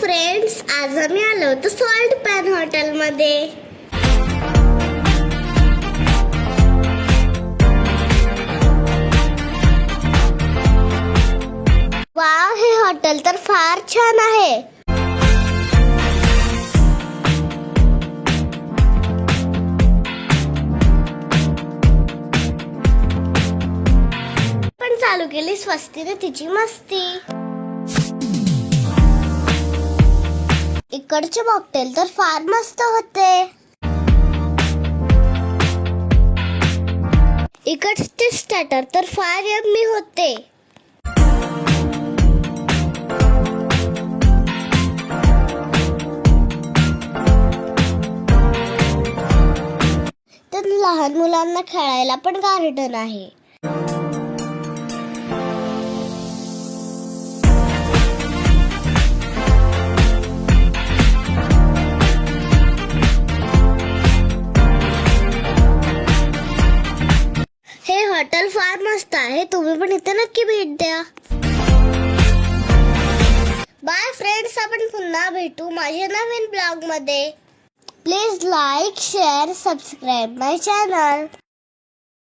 Friends, आज आम्ही आलो होतो सॉल्ट पॅन हॉटेलमध्ये. वाव, हे हॉटेल तर फार छान आहे. पण चालू केली स्वस्तीने तिची मस्ती. इकडचे मॉकटेल तर फार मस्त होते. इकडचे स्टार्टर तर फार यम्मी होते. तर लहान मुलांना खेळायला पण गार्डन आहे. हे हॉटेल फार मस्त आहे. तुम्ही पण इथे नक्की भेट द्या. बाय फ्रेंड्स, आपण पुन्हा भेटू माझ्या नवीन ब्लॉग मध्ये. Please like, share, subscribe my channel.